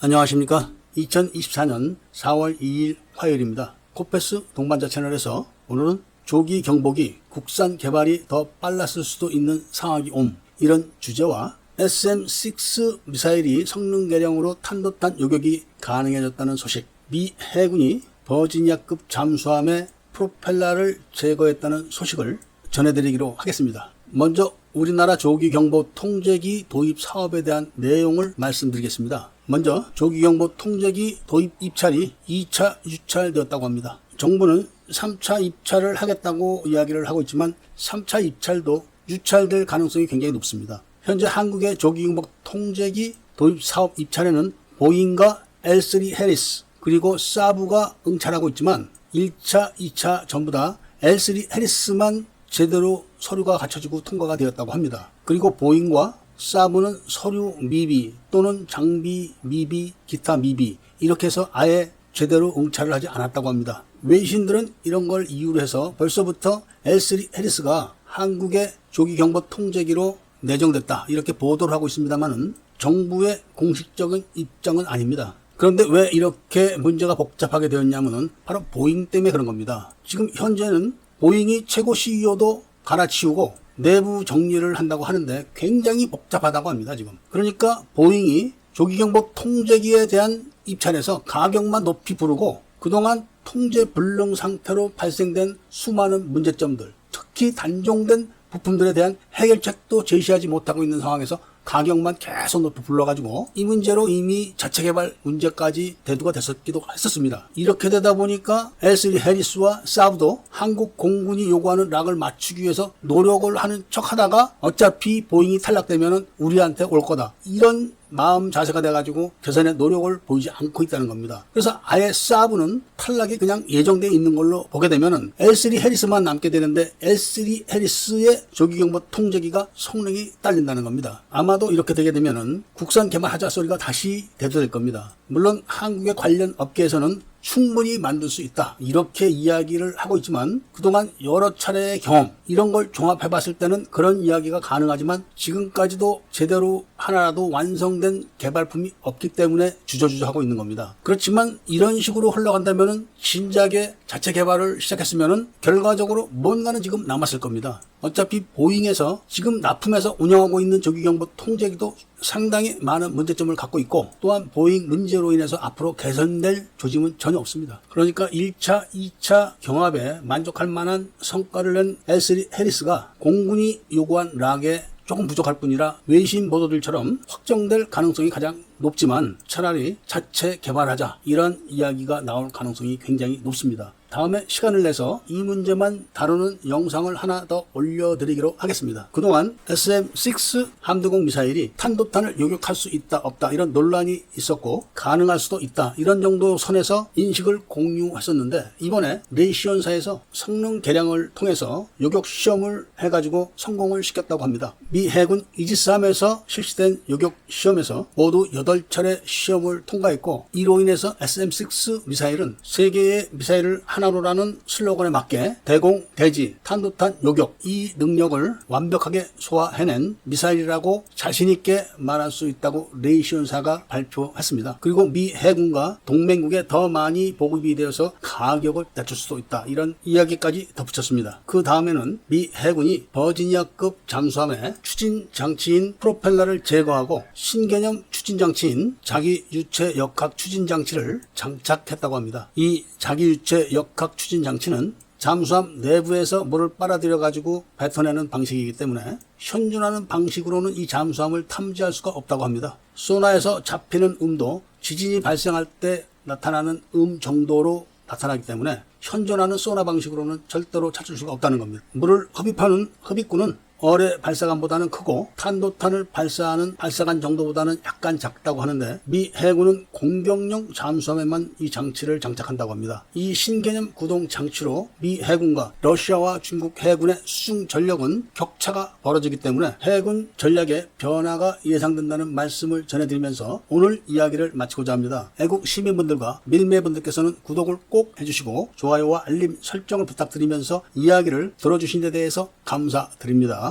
안녕하십니까. 2024년 4월 2일 화요일입니다. 코페스 동반자 채널에서 오늘은 조기 경보기 국산 개발이 더 빨랐을 수도 있는 상황이 옴, 이런 주제와 SM-6 미사일이 성능 개량으로 탄도탄 요격이 가능해졌다는 소식, 미 해군이 버지니아급 잠수함의 프로펠러를 제거했다는 소식을 전해드리기로 하겠습니다. 먼저 우리나라 조기 경보 통제기 도입 사업에 대한 내용을 말씀드리겠습니다. 먼저 조기 경보 통제기 도입 입찰이 2차 유찰되었다고 합니다. 정부는 3차 입찰을 하겠다고 이야기를 하고 있지만 3차 입찰도 유찰될 가능성이 굉장히 높습니다. 현재 한국의 조기 경보 통제기 도입 사업 입찰에는 보잉과 L3 해리스 그리고 사브가 응찰하고 있지만 1차, 2차 전부 다 L3 해리스만 제대로 서류가 갖춰지고 통과가 되었다고 합니다. 그리고 보잉과 사브는 서류 미비 또는 장비 미비, 기타 미비 이렇게 해서 아예 제대로 응찰을 하지 않았다고 합니다. 외신들은 이런 걸 이유로 해서 벌써부터 L3 해리스가 한국의 조기 경보 통제기로 내정됐다 이렇게 보도를 하고 있습니다만은 정부의 공식적인 입장은 아닙니다. 그런데 왜 이렇게 문제가 복잡하게 되었냐면은 바로 보잉 때문에 그런 겁니다. 지금 현재는 보잉이 최고 CEO도 갈아치우고 내부 정리를 한다고 하는데 굉장히 복잡하다고 합니다, 지금. 그러니까 보잉이 조기경보 통제기에 대한 입찰에서 가격만 높이 부르고 그동안 통제 불능 상태로 발생된 수많은 문제점들, 특히 단종된 부품들에 대한 해결책도 제시하지 못하고 있는 상황에서 가격만 계속 높이 불러가지고 이 문제로 이미 자체 개발 문제까지 대두가 됐었기도 했었습니다. 이렇게 되다 보니까 L3 해리스와 사브도 한국 공군이 요구하는 락을 맞추기 위해서 노력을 하는 척 하다가 어차피 보잉이 탈락되면 우리한테 올 거다, 이런 마음 자세가 돼가지고 개선의 노력을 보이지 않고 있다는 겁니다. 그래서 아예 사브는 탈락이 그냥 예정되어 있는 걸로 보게 되면은 L3 해리스만 남게 되는데 L3 해리스의 조기경보 통제기가 성능이 딸린다는 겁니다. 아마도 이렇게 되게 되면은 국산 개발하자 소리가 다시 대두될 겁니다. 물론 한국의 관련 업계에서는 충분히 만들 수 있다 이렇게 이야기를 하고 있지만 그동안 여러 차례의 경험 이런 걸 종합해 봤을 때는 그런 이야기가 가능하지만 지금까지도 제대로 하나라도 완성된 개발품이 없기 때문에 주저주저 하고 있는 겁니다. 그렇지만 이런 식으로 흘러간다면은 진작에 자체 개발을 시작했으면은 결과적으로 뭔가는 지금 남았을 겁니다. 어차피 보잉에서 지금 납품해서 운영하고 있는 조기경보 통제기도 상당히 많은 문제점을 갖고 있고 또한 보잉 문제로 인해서 앞으로 개선될 조짐은 전혀 없습니다. 그러니까 1차, 2차 경합에 만족할 만한 성과를 낸 L3 해리스가 공군이 요구한 락에 조금 부족할 뿐이라 외신 보도들처럼 확정될 가능성이 가장 높지만 차라리 자체 개발하자 이런 이야기가 나올 가능성이 굉장히 높습니다. 다음에 시간을 내서 이 문제만 다루는 영상을 하나 더 올려드리기로 하겠습니다. 그동안 SM-6 함대공 미사일이 탄도탄을 요격할 수 있다 없다 이런 논란이 있었고 가능할 수도 있다 이런 정도 선에서 인식을 공유했었는데 이번에 레이시온사에서 성능 개량을 통해서 요격 시험을 해가지고 성공을 시켰다고 합니다. 미 해군 이지스함에서 실시된 요격 시험에서 모두 8차례 시험을 통과했고 이로 인해서 SM-6 미사일은 세계의 미사일을 하나로라는 슬로건에 맞게 대공, 대지, 탄도탄, 요격 이 능력을 완벽하게 소화해낸 미사일이라고 자신있게 말할 수 있다고 레이시온사가 발표했습니다. 그리고 미 해군과 동맹국에 더 많이 보급이 되어서 가격을 낮출 수도 있다 이런 이야기까지 덧붙였습니다. 그 다음에는 미 해군이 버지니아급 잠수함의 추진 장치인 프로펠러를 제거하고 신개념 추진 장치인 자기 유체 역학 추진 장치를 장착했다고 합니다. 이 자기 유체 역학 추진 장치는 잠수함 내부에서 물을 빨아들여 가지고 뱉어내는 방식이기 때문에 현존하는 방식으로는 이 잠수함을 탐지할 수가 없다고 합니다. 소나에서 잡히는 음도 지진이 발생할 때 나타나는 음 정도로 나타나기 때문에 현존하는 소나 방식으로는 절대로 찾을 수가 없다는 겁니다. 물을 흡입하는 흡입구는 어뢰 발사관보다는 크고 탄도탄을 발사하는 발사관 정도보다는 약간 작다고 하는데 미 해군은 공격용 잠수함에만 이 장치를 장착한다고 합니다. 이 신개념 구동 장치로 미 해군과 러시아와 중국 해군의 수중 전력은 격차가 벌어지기 때문에 해군 전략에 변화가 예상된다는 말씀을 전해드리면서 오늘 이야기를 마치고자 합니다. 애국 시민분들과 밀매분들께서는 구독을 꼭 해주시고 좋아요와 알림 설정을 부탁드리면서 이야기를 들어주신 데 대해서 감사드립니다.